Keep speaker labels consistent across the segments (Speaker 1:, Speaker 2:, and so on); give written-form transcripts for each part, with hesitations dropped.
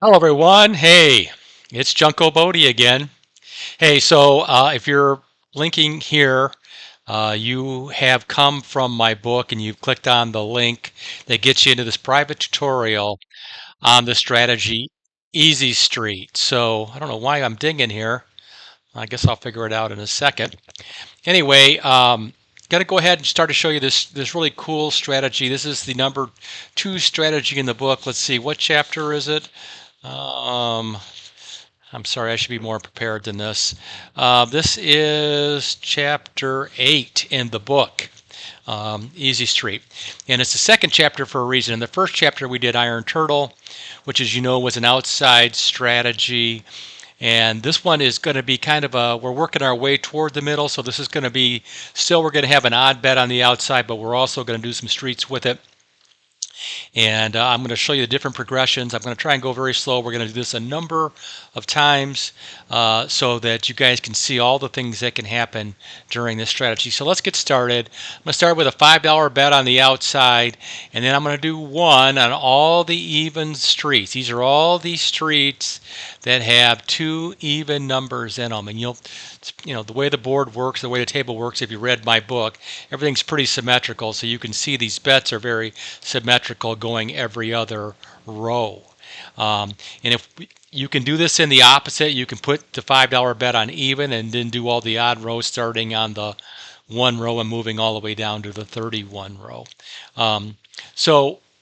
Speaker 1: Hello, everyone. Hey, it's Junko again. Hey, so if you're linking here, you have come from my book and you've clicked on the link that gets you into this private tutorial on the strategy Easy Street. So I don't know why I'm dinging here. I guess I'll figure it out in a second. Anyway, got to go ahead and start to show you this really cool strategy. This is the number 2 strategy in the book. Let's see, what chapter is it? Um, I'm sorry, I should be more prepared than this. This is chapter 8 in the book, Easy Street. And it's the second chapter for a reason. In the first chapter, we did Iron Turtle, which, as you know, was an outside strategy. And this one is going to be kind of we're working our way toward the middle. So this is going to be, still, we're going to have an odd bet on the outside, but we're also going to do some streets with it. And I'm going to show you the different progressions. I'm going to try and go very slow. We're going to do this a number of times so that you guys can see all the things that can happen during this strategy. So let's get started. I'm going to start with a $5 bet on the outside, and then I'm going to do one on all the even streets. These are all these streets that have two even numbers in them. And the way the board works, the way the table works, if you read my book, everything's pretty symmetrical. So you can see these bets are very symmetrical going every other row. And if you can do this in the opposite, you can put the $5 bet on even and then do all the odd rows starting on the one row and moving all the way down to the 31 row. Um,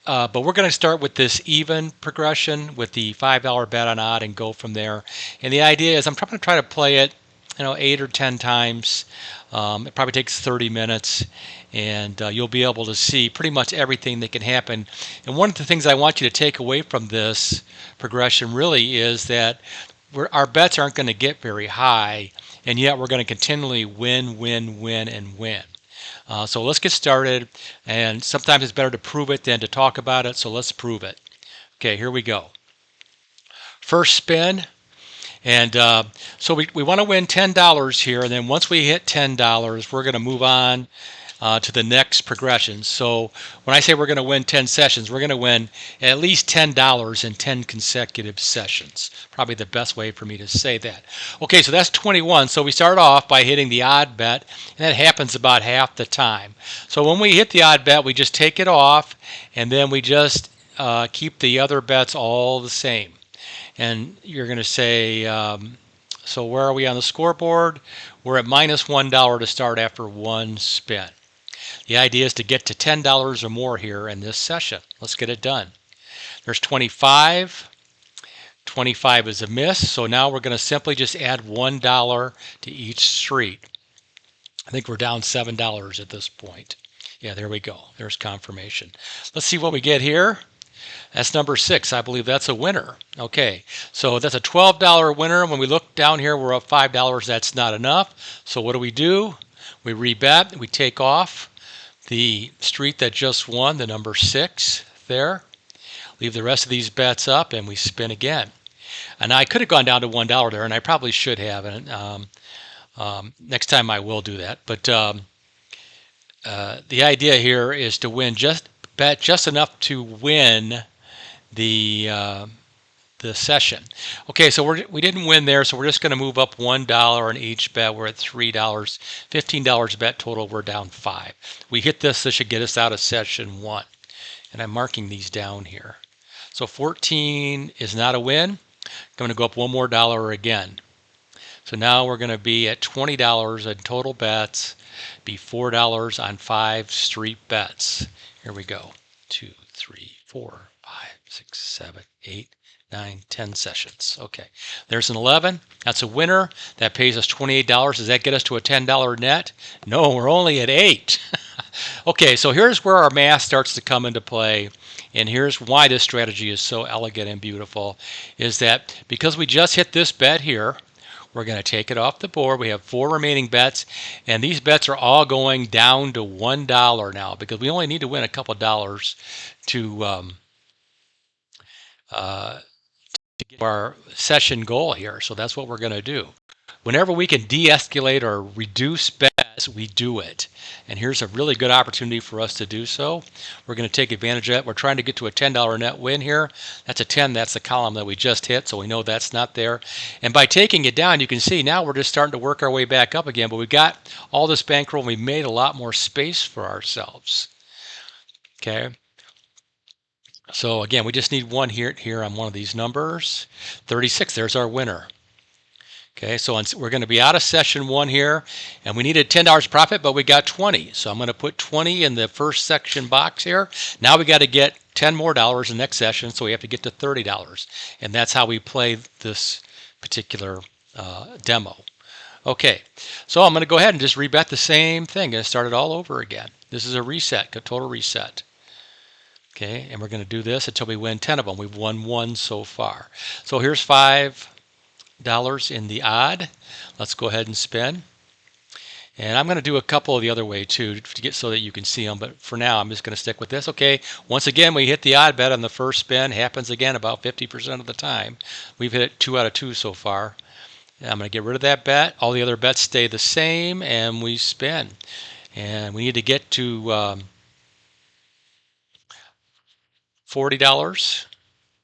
Speaker 1: but we're going to start with this even progression with the $5 bet on odd and go from there. And the idea is I'm going to try to play it, 8 or 10 times. It probably takes 30 minutes, and you'll be able to see pretty much everything that can happen. And one of the things I want you to take away from this progression really is that our bets aren't going to get very high, and yet we're going to continually win, win, win, and win. So let's get started, and sometimes it's better to prove it than to talk about it, so let's prove it. Okay, here we go. First spin, and so we want to win $10 here, and then once we hit $10, we're going to move on to the next progression. So when I say we're going to win 10 sessions, we're going to win at least $10 in 10 consecutive sessions. Probably the best way for me to say that. Okay, so that's 21. So we start off by hitting the odd bet, and that happens about half the time. So when we hit the odd bet, we just take it off, and then we just keep the other bets all the same. And you're going to say, so where are we on the scoreboard? We're at minus $1 to start after one spin. The idea is to get to $10 or more here in this session. Let's get it done. There's 25. 25 is a miss, so now we're going to simply just add $1 to each street. I think we're down $7 at this point. Yeah, there we go. There's confirmation. Let's see what we get here. That's number 6. I believe that's a winner. Okay, so that's a $12 winner. When we look down here, we're up $5. That's not enough. So what do? We rebet. We take off the street that just won, the number 6 there. Leave the rest of these bets up, and we spin again. And I could have gone down to $1 there, and I probably should have. And next time I will do that. But the idea here is to bet just enough to win the session. Okay, so we didn't win there, so we're just going to move up $1 in each bet. We're at $3, $15 bet total. We're down 5. We hit this should get us out of session 1. And I'm marking these down here. So 14 is not a win. I'm going to go up one more dollar again. So now we're going to be at $20 in total bets, be $4 on 5 street bets. Here we go. 2, 3, 4, 5, 6, 7, 8, 9, 10 sessions. Okay, there's an 11. That's a winner. That pays us $28. Does that get us to a $10 net? No, we're only at 8. Okay, so here's where our math starts to come into play. And here's why this strategy is so elegant and beautiful, is that because we just hit this bet here, we're going to take it off the board. We have 4 remaining bets, and these bets are all going down to $1 now because we only need to win a couple dollars to get our session goal here. So that's what we're going to do. Whenever we can de-escalate or reduce bets, we do it. And here's a really good opportunity for us to do so. We're going to take advantage of it. We're trying to get to a $10 net win here. That's a 10. That's the column that we just hit, so we know that's not there. And by taking it down, you can see now we're just starting to work our way back up again. But we've got all this bankroll. We made a lot more space for ourselves. Okay. So again, we just need one here on one of these numbers. 36. There's our winner. Okay, so we're going to be out of session 1 here, and we needed $10 profit, but we got 20. So I'm going to put 20 in the first section box here. Now we got to get $10 more in the next session, so we have to get to $30. And that's how we play this particular demo. Okay, so I'm going to go ahead and just rebet the same thing. Going to start it all over again. This is a reset, a total reset. Okay, and we're going to do this until we win 10 of them. We've won 1 so far. So here's $5 in the odd. Let's go ahead and spin. And I'm going to do a couple of the other way too to get so that you can see them. But for now, I'm just going to stick with this. Okay, once again, we hit the odd bet on the first spin. Happens again about 50% of the time. We've hit it 2 out of 2 so far. I'm going to get rid of that bet. All the other bets stay the same, and we spin. And we need to get to $40.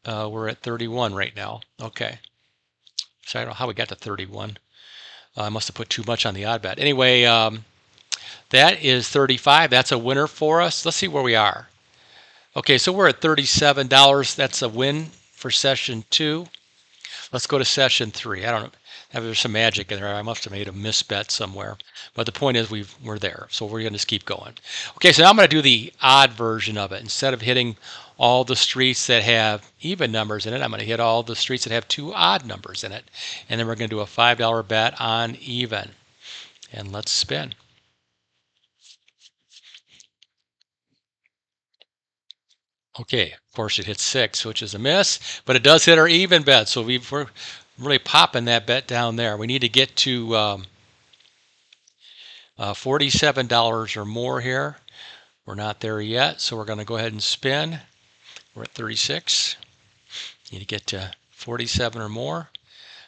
Speaker 1: We're at 31 right now. Okay. So I don't know how we got to 31. I must have put too much on the odd bet. Anyway, that is 35. That's a winner for us. Let's see where we are. Okay, so we're at $37. That's a win for session 2. Let's go to session 3. I don't know. There's some magic in there. I must have made a misbet somewhere. But the point is we're there. So we're going to just keep going. Okay, so now I'm going to do the odd version of it. Instead of hitting all the streets that have even numbers in it, I'm going to hit all the streets that have 2 odd numbers in it. And then we're going to do a $5 bet on even. And let's spin. Okay, of course it hits 6, which is a miss, but it does hit our even bet. So we're really popping that bet down there. We need to get to $47 or more here. We're not there yet, so we're going to go ahead and spin. We're at 36. Need to get to 47 or more.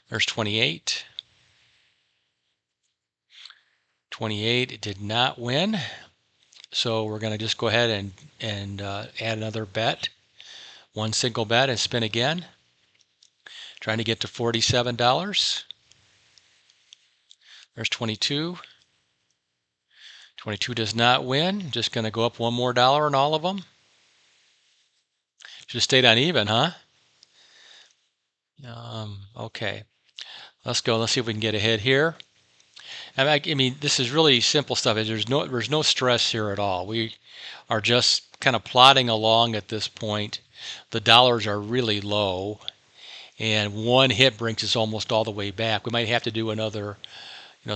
Speaker 1: There's 28. 28, it did not win. So we're going to just go ahead and add another bet. One single bet and spin again. Trying to get to $47. There's 22. 22 does not win. Just going to go up $1 more on all of them. Should have stayed on even, huh? Okay. Let's go. Let's see if we can get ahead here. I mean, this is really simple stuff. There's no stress here at all. We are just kind of plodding along at this point. The dollars are really low, and one hit brings us almost all the way back. We might have to do another,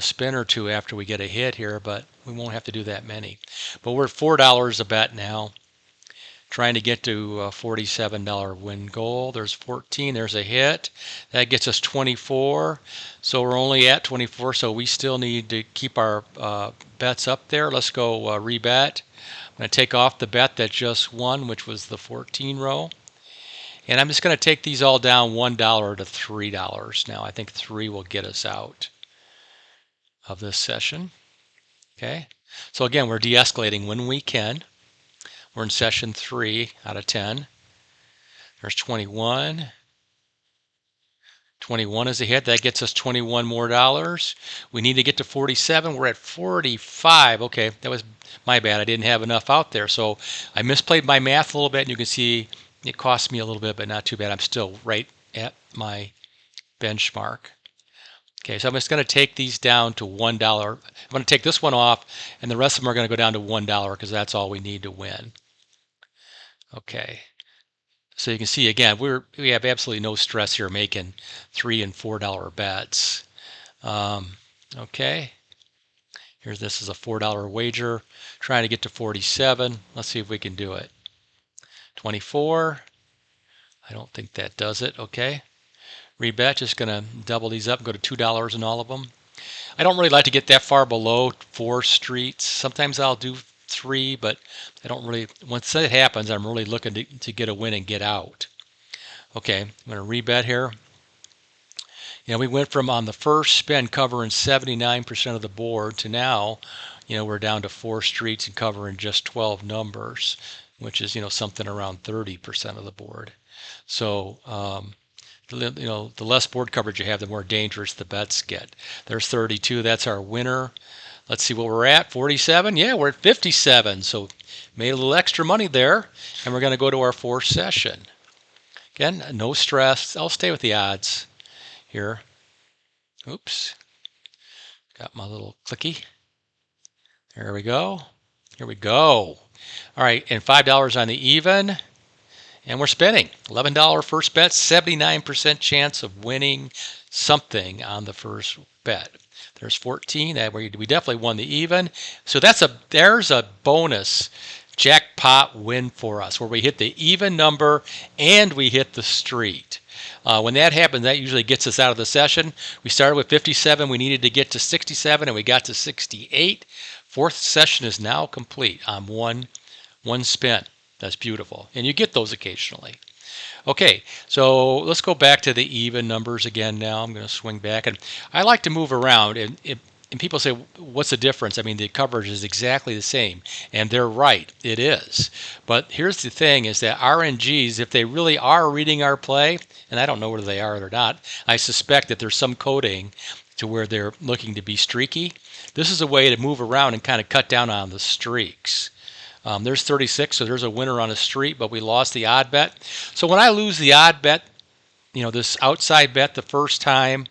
Speaker 1: spin or two after we get a hit here, but we won't have to do that many. But we're at $4 a bet now. Trying to get to a $47 win goal. There's 14. There's a hit. That gets us 24. So we're only at 24. So we still need to keep our bets up there. Let's go rebet. I'm going to take off the bet that just won, which was the 14 row. And I'm just going to take these all down $1 to $3 now. I think 3 will get us out of this session. Okay. So again, we're de-escalating when we can. We're in session 3 out of 10. There's 21. 21 is a hit. That gets us $21 more. We need to get to 47. We're at 45. Okay, that was my bad. I didn't have enough out there. So I misplayed my math a little bit. And you can see it cost me a little bit, but not too bad. I'm still right at my benchmark. Okay, so I'm just going to take these down to $1. I'm going to take this one off, and the rest of them are going to go down to $1 because that's all we need to win. Okay, so you can see again we have absolutely no stress here making $3 and $4 bets. Okay, this is a $4 wager, trying to get to 47. Let's see if we can do it. 24. I don't think that does it. Okay, rebet. Just going to double these up, go to $2 in all of them. I don't really like to get that far below 4 streets. Sometimes I'll do 3, but I don't really, once that happens, I'm really looking to get a win and get out. Okay, I'm going to rebet here. We went from on the first spin covering 79% of the board to now, we're down to 4 streets and covering just 12 numbers, which is, something around 30% of the board. So, the less board coverage you have, the more dangerous the bets get. There's 32. That's our winner. Let's see what we're at. 47. Yeah, we're at 57. So made a little extra money there. And we're going to go to our fourth session. Again, no stress. I'll stay with the odds here. Oops. Got my little clicky. There we go. Here we go. All right, and $5 on the even. And we're spinning. $11 first bet, 79% chance of winning something on the first bet. There's 14. We definitely won the even. So there's a bonus jackpot win for us where we hit the even number and we hit the street. When that happens, that usually gets us out of the session. We started with 57. We needed to get to 67, and we got to 68. Fourth session is now complete on one spin. That's beautiful. And you get those occasionally. Okay, so let's go back to the even numbers again now. I'm going to swing back. And I like to move around. And people say, what's the difference? I mean, the coverage is exactly the same. And they're right. It is. But here's the thing is that RNGs, if they really are reading our play, and I don't know whether they are or not, I suspect that there's some coding to where they're looking to be streaky. This is a way to move around and kind of cut down on the streaks. There's 36, so there's a winner on a street, but we lost the odd bet. So when I lose the odd bet, this outside bet the first time,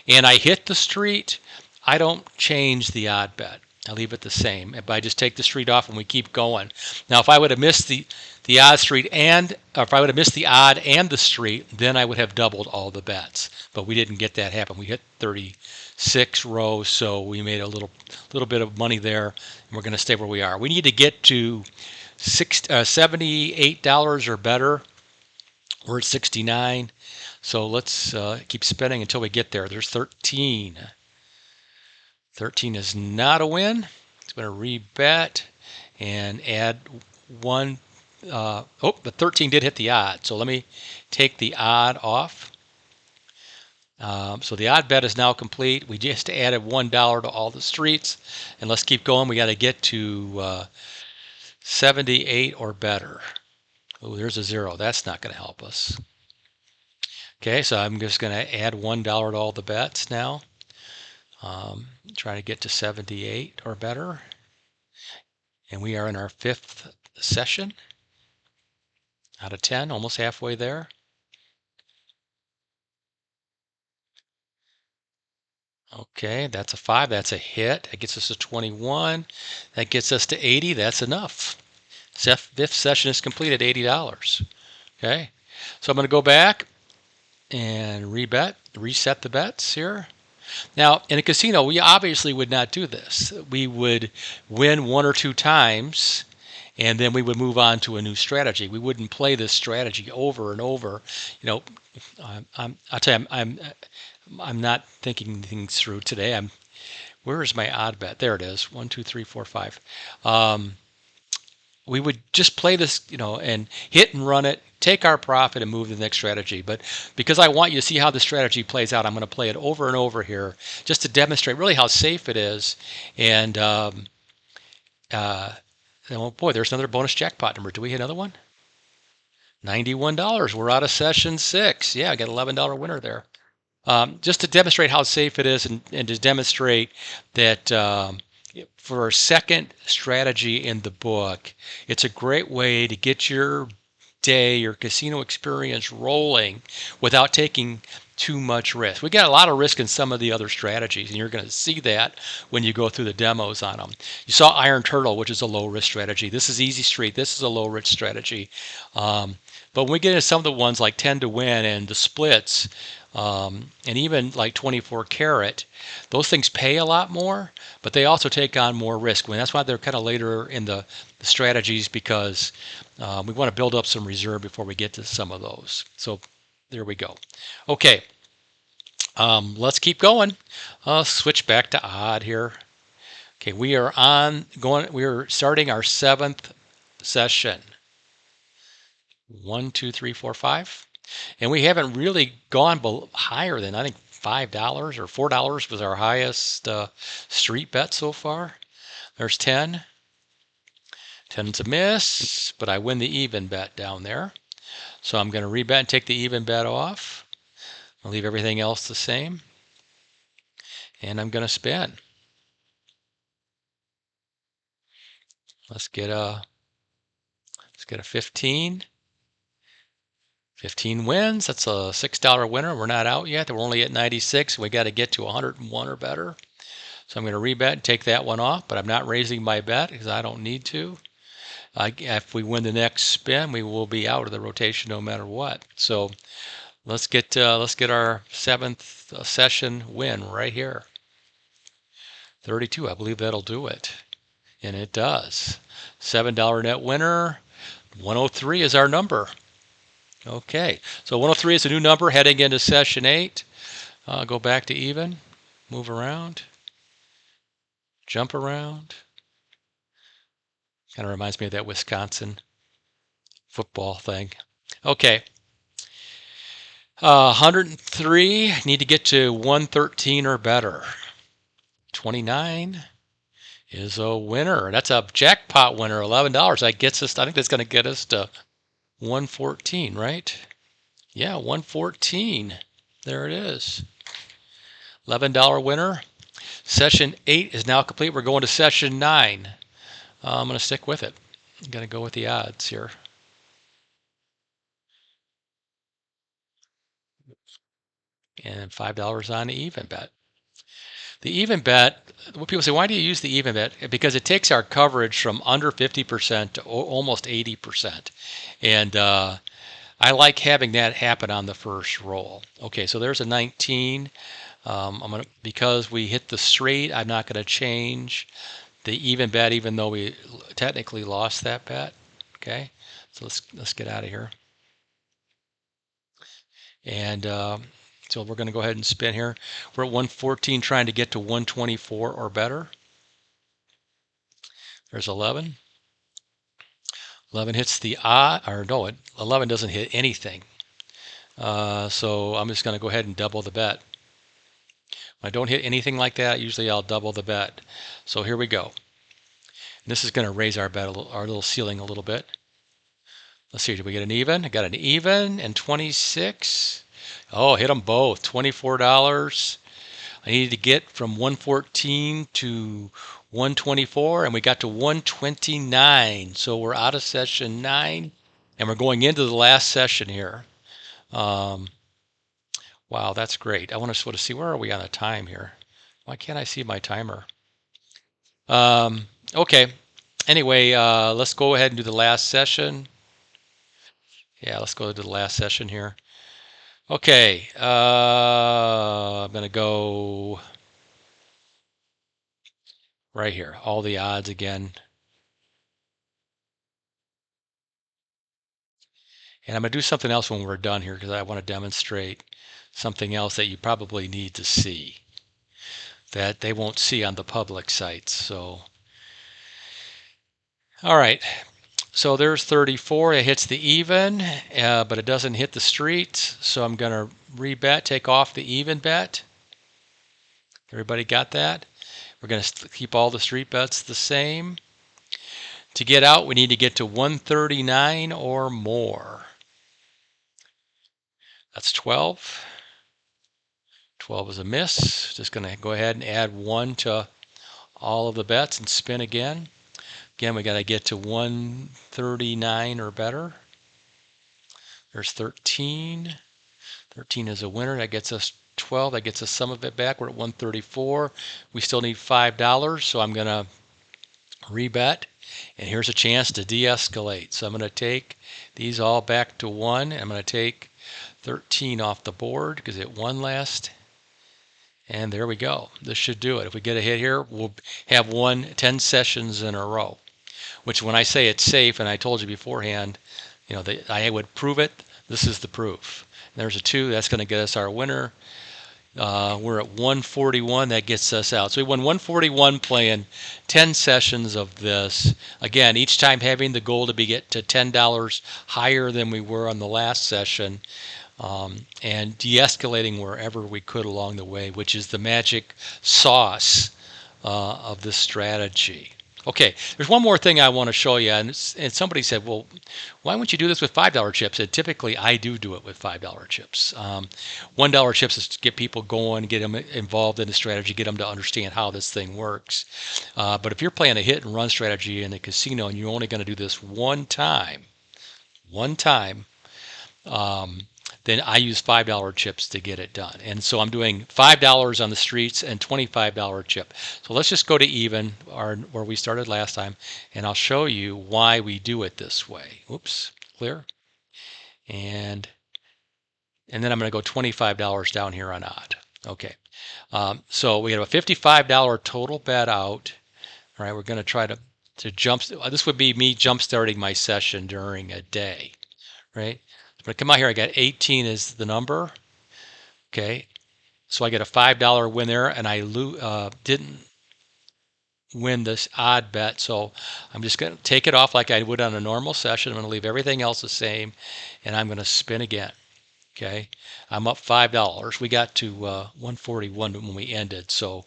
Speaker 1: and I hit the street, I don't change the odd bet. I leave it the same. But I just take the street off and we keep going. Now, if I would have missed the odd street or if I would have missed the odd and the street, then I would have doubled all the bets. But we didn't get that happen. We hit 36 rows, so we made a little bit of money there, and we're going to stay where we are. We need to get to $78 or better. We're at 69, so let's keep spinning until we get there. There's 13. 13 is not a win. It's going to rebet and add one. The 13 did hit the odd, so let me take the odd off. So the odd bet is now complete. We just added $1 to all the streets, and let's keep going. We got to get to 78 or better. Oh, there's a 0. That's not going to help us. Okay, so I'm just going to add $1 to all the bets now. Try to get to 78 or better. And we are in our 5th session out of 10, almost halfway there. Okay, that's a 5. That's a hit. That gets us to 21. That gets us to 80. That's enough. 5th session is complete at $80. Okay, so I'm going to go back and reset the bets here. Now, in a casino, we obviously would not do this. We would win 1 or 2 times, and then we would move on to a new strategy. We wouldn't play this strategy over and over. I'll tell you, I'm not thinking things through today. Where is my odd bet? There it is. 1, 2, 3, 4, 5. We would just play this, and hit and run it, take our profit and move to the next strategy. But because I want you to see how the strategy plays out, I'm going to play it over and over here just to demonstrate really how safe it is. And, oh boy, there's another bonus jackpot number. Do we hit another one? $91. We're out of session 6. Yeah, I got $11 winner there. Just to demonstrate how safe it is and to demonstrate that for a second strategy in the book, it's a great way to get your day, your casino experience rolling without taking too much risk. We got a lot of risk in some of the other strategies, and you're going to see that when you go through the demos on them. You saw Iron Turtle, which is a low-risk strategy. This is Easy Street. This is a low-risk strategy. But when we get into some of the ones like 10 to win and the splits, and even like 24 karat, those things pay a lot more, but they also take on more risk. That's why they're kind of later in the strategies, because we want to build up some reserve before we get to some of those. So there we go. Okay, let's keep going. Switch back to odd here. Okay, we are starting our 7th session. 1, 2, 3, 4, 5. And we haven't really gone higher than, I think, $5 or $4 was our highest street bet so far. There's 10. 10's a miss, but I win the even bet down there. So I'm going to rebet and take the even bet off. I'll leave everything else the same. And I'm going to spin. Let's get a 15. 15 wins. That's a $6 winner. We're not out yet. We're only at 96. We got to get to 101 or better. So I'm going to rebet and take that one off, but I'm not raising my bet because I don't need to. If we win the next spin, we will be out of the rotation no matter what. So let's get our 7th session win right here. 32. I believe that'll do it, and it does. $7 net winner. 103 is our number. Okay, so 103 is a new number heading into session 8. Go back to even, move around, jump around. Kind of reminds me of that Wisconsin football thing. Okay, 103, need to get to 113 or better. 29 is a winner. That's a jackpot winner, $11. That gets us, I think that's going to get us to 114, right? Yeah, 114. There it is. $11 winner. Session 8 is now complete. We're going to session 9. I'm going to stick with it. I'm going to go with the odds here. And $5 on the even bet. The even bet, what people say, why do you use the even bet? Because it takes our coverage from under 50% to almost 80%. And I like having that happen on the first roll. Okay, so there's a 19. Because we hit the straight, I'm not going to change the even bet, even though we technically lost that bet. Okay, so let's get out of here. And so we're going to go ahead and spin here. We're at 114, trying to get to 124 or better. There's 11. 11 hits the odd, or no, 11 doesn't hit anything. So I'm just going to go ahead and double the bet. When I don't hit anything like that, usually I'll double the bet. So here we go. And this is going to raise our bet, our little ceiling a little bit. Let's see, did we get an even? I got an even and 26. Oh, hit them both. $24. I needed to get from 114 to 124, and we got to 129. So we're out of session 9, and we're going into the last session here. Wow, that's great. I want to sort of see, where are we on a time here? Why can't I see my timer? Okay. Anyway, let's go ahead and do the last session. Yeah, let's go to the last session here. Okay, I'm going to go right here. All the odds again. And I'm going to do something else when we're done here because I want to demonstrate something else that you probably need to see that they won't see on the public sites. So, all right. So there's 34. It hits the even, but it doesn't hit the street. So I'm going to rebet, take off the even bet. Everybody got that? We're going to keep all the street bets the same. To get out, we need to get to 139 or more. That's 12. 12 is a miss. Just going to go ahead and add 1 to all of the bets and spin again. Again, we got to get to 139 or better. There's 13. 13 is a winner. That gets us 12. That gets us some of it back. We're at 134. We still need $5, so I'm going to rebet. And here's a chance to de-escalate. So I'm going to take these all back to 1. I'm going to take 13 off the board because it won last. And there we go. This should do it. If we get a hit here, we'll have won 10 sessions in a row. Which, when I say it's safe, and I told you beforehand, you know, I would prove it. This is the proof. There's a 2. That's going to get us our winner. We're at 141. That gets us out. So we won 141 playing 10 sessions of this. Again, each time having the goal to get to $10 higher than we were on the last session. and de-escalating wherever we could along the way, which is the magic sauce of this strategy. Okay, there's one more thing I want to show you, and somebody said, well, why wouldn't you do this with $5 chips? And typically I do it with $5 chips. $1 chips is to get people going, get them involved in the strategy, get them to understand how this thing works. But if you're playing a hit and run strategy in a casino and you're only going to do this one time, um, then I use $5 chips to get it done. And so I'm doing $5 on the streets and $25 chip. So let's just go to even, where we started last time, and I'll show you why we do it this way. Oops, clear. And then I'm going to go $25 down here on odd. Okay, so we have a $55 total bet out. All right, we're going to try to jump. This would be me jump starting my session during a day, right? When I come out here, I got 18 is the number. Okay, so I get a $5 win there, and I didn't win this odd bet. So I'm just going to take it off like I would on a normal session. I'm going to leave everything else the same, and I'm going to spin again. Okay, I'm up $5. We got to 141 when we ended. So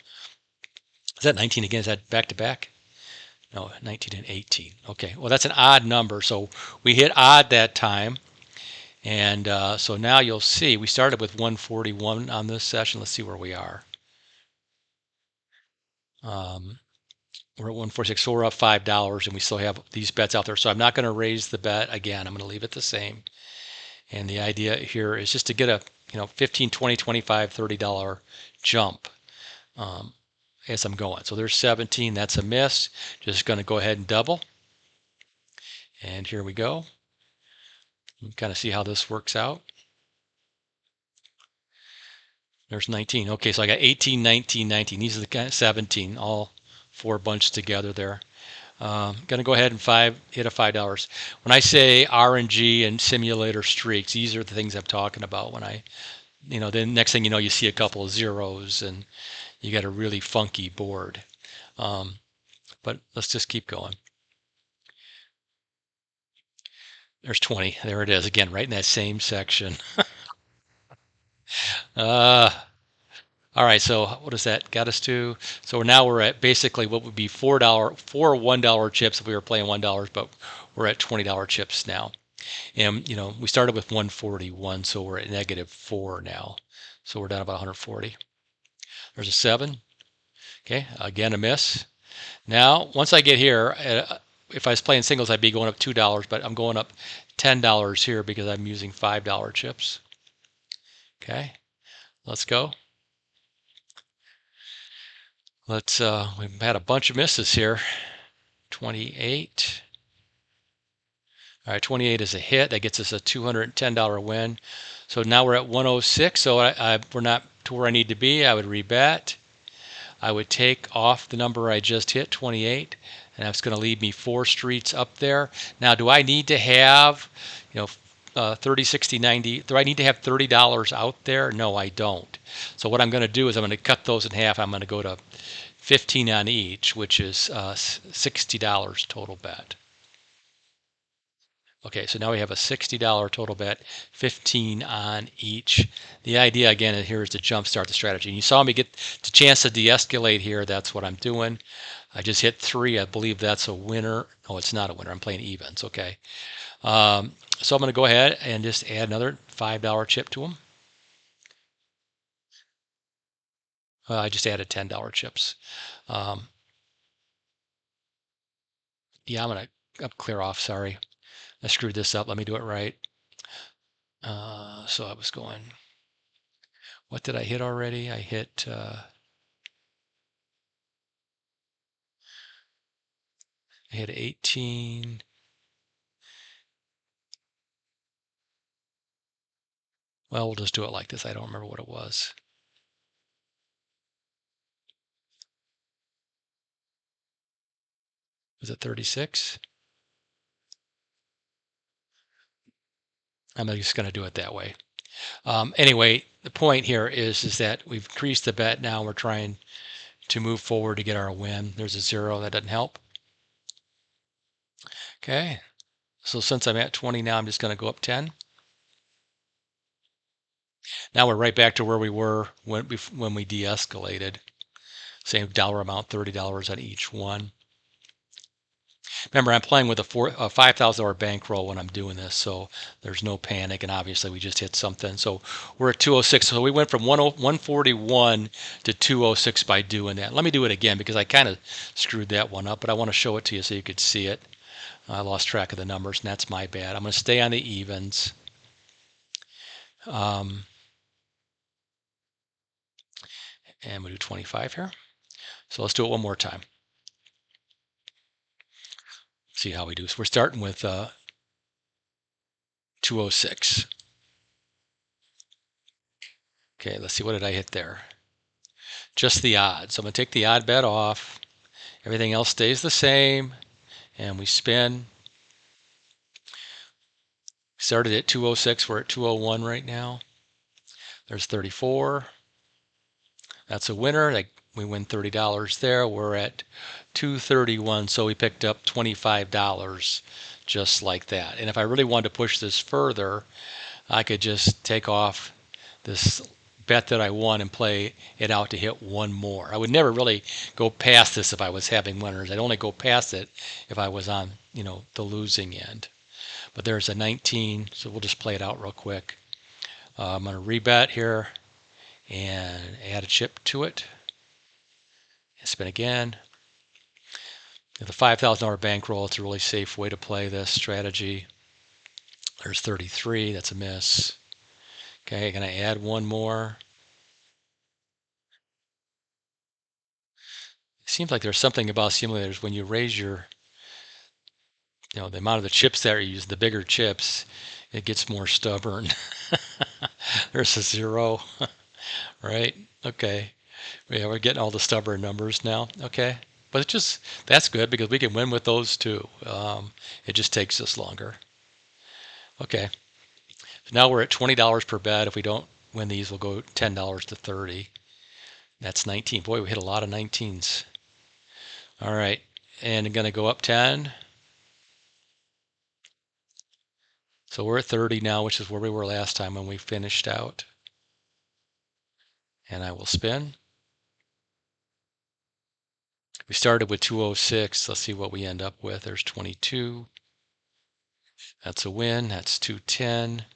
Speaker 1: is that 19 again? Is that back to back? No, 19 and 18. Okay, well that's an odd number. So we hit odd that time. And so now you'll see we started with 141 on this session. Let's see where we are. We're at 146, so we're up $5, and we still have these bets out there. So I'm not going to raise the bet again. I'm going to leave it the same. And the idea here is just to get a 15, 20, 25, $30 jump as I'm going. So there's 17. That's a miss. Just going to go ahead and double. And here we go. You kind of see how this works out. There's 19. Okay, so I got 18, 19, 19. These are the kind of 17, all four bunched together there. Going to go ahead and hit a $5. When I say RNG and simulator streaks, these are the things I'm talking about. When then next thing you know, you see a couple of zeros and you got a really funky board. But let's just keep going. There's 20. There it is again, right in that same section. All right, so what does that got us to? So now we're at basically what would be four $1 chips if we were playing $1, but we're at $20 chips now. And we started with 141, so we're at -4 now. So we're down about 140. There's a 7. Okay, again a miss. Now, once I get here, if I was playing singles, I'd be going up $2, but I'm going up $10 here because I'm using $5 chips. Okay, let's go. We've had a bunch of misses here. 28. All right, 28 is a hit. That gets us a $210 win. So now we're at 106. So we're not to where I need to be. I would rebet. I would take off the number I just hit, 28, and that's going to leave me 4 streets up there. Now, do I need to have, 30, 60, 90? Do I need to have $30 out there? No, I don't. So what I'm going to do is I'm going to cut those in half. I'm going to go to 15 on each, which is $60 total bet. Okay, so now we have a $60 total bet, 15 on each. The idea again here is to jumpstart the strategy. And you saw me get the chance to de-escalate here. That's what I'm doing. I just hit 3. I believe that's a winner. Oh, it's not a winner. I'm playing evens. Okay. So I'm going to go ahead and just add another $5 chip to them. I just added $10 chips. Yeah, I'm going to clear off. Sorry. I screwed this up. Let me do it right. So I was going, what did I hit already? I hit, I hit 18. Well, we'll just do it like this. I don't remember what it was. Was it 36? I'm just going to do it that way. Anyway, the point here is that we've increased the bet. Now we're trying to move forward to get our win. There's a 0. That doesn't help. Okay. So since I'm at 20 now, I'm just going to go up 10. Now we're right back to where we were when we de-escalated. Same dollar amount, $30 on each one. Remember, I'm playing with a $5,000 bankroll when I'm doing this, so there's no panic, and obviously we just hit something. So we're at 206. So we went from 141 to 206 by doing that. Let me do it again because I kind of screwed that one up, but I want to show it to you so you could see it. I lost track of the numbers, and that's my bad. I'm going to stay on the evens. And we'll do 25 here. So let's do it one more time. See how we do. So we're starting with 206. Okay, let's see. What did I hit there? Just the odd. So I'm going to take the odd bet off. Everything else stays the same. And we spin. Started at 206. We're at 201 right now. There's 34. That's a winner. We win $30 there. We're at 231. So we picked up $25 just like that. And if I really wanted to push this further, I could just take off this bet that I won and play it out to hit one more. I would never really go past this if I was having winners. I'd only go past it if I was on, the losing end. But there's a 19, so we'll just play it out real quick. I'm going to rebet here and add a chip to it. Spin again. The $5,000 bankroll, it's a really safe way to play this strategy. There's 33, that's a miss. Okay, going to add one more. It seems like there's something about simulators when you raise your, the amount of the chips that are used, the bigger chips, it gets more stubborn. There's a 0, right? Okay. Yeah, we're getting all the stubborn numbers now. Okay. But that's good because we can win with those too. It just takes us longer. Okay. So now we're at $20 per bet. If we don't win these, we'll go $10 to 30. That's 19. Boy, we hit a lot of 19s. All right. And I'm going to go up 10. So we're at 30 now, which is where we were last time when we finished out. And I will spin. We started with 206. Let's see what we end up with. There's 22. That's a win. That's 210.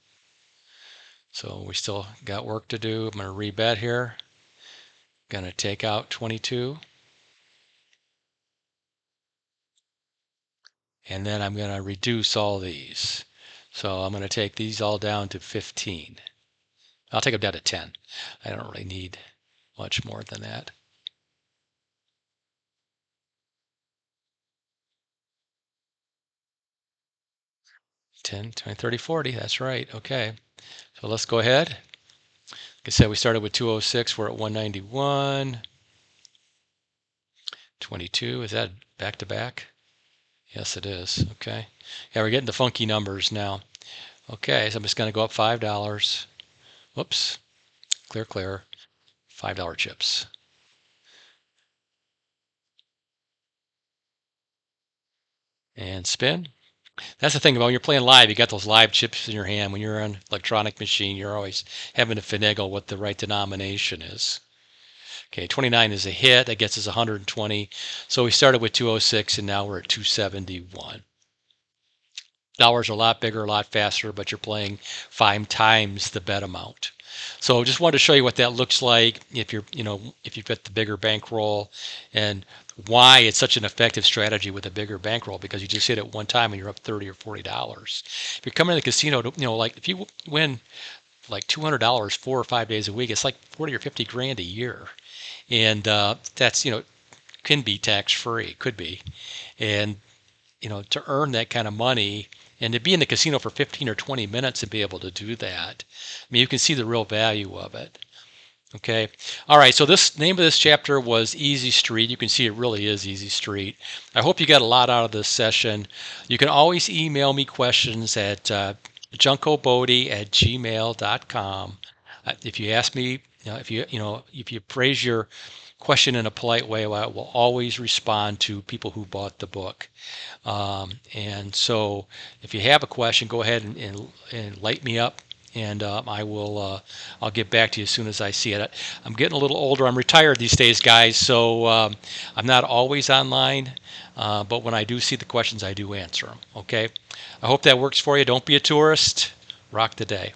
Speaker 1: So we still got work to do. I'm going to rebet here. Going to take out 22. And then I'm going to reduce all these. So I'm going to take these all down to 15. I'll take them down to 10. I don't really need much more than that. 10, 20, 30, 40. That's right. Okay. So let's go ahead. Like I said, we started with 206. We're at 191. 22. Is that back to back? Yes, it is. Okay. Yeah, we're getting the funky numbers now. Okay, so I'm just going to go up $5. Whoops. Clear, clear. $5 chips. And spin. That's the thing about when you're playing live, you got those live chips in your hand. When you're on an electronic machine, you're always having to finagle what the right denomination is. Okay, 29 is a hit. That gets us 120. So we started with 206 and now we're at 271. Dollars are a lot bigger, a lot faster, but you're playing 5 times the bet amount. So just wanted to show you what that looks like if you've got the bigger bankroll and why it's such an effective strategy with a bigger bankroll, because you just hit it one time and you're up $30 or $40. If you're coming to the casino, like if you win like $200 4 or 5 days a week, it's like 40 or 50 grand a year. And that's, can be tax free, could be. And, to earn that kind of money and to be in the casino for 15 or 20 minutes and be able to do that, I mean, you can see the real value of it. Okay. All right. So this name of this chapter was Easy Street. You can see it really is Easy Street. I hope you got a lot out of this session. You can always email me questions at junkobodie@gmail.com. If you ask me, if you phrase your question in a polite way, I will always respond to people who bought the book. And so if you have a question, go ahead and light me up and I'll get back to you as soon as I see it. I'm getting a little older. I'm retired these days, guys, so I'm not always online, but when I do see the questions, I do answer them. Okay. I hope that works for you. Don't be a tourist. Rock the day.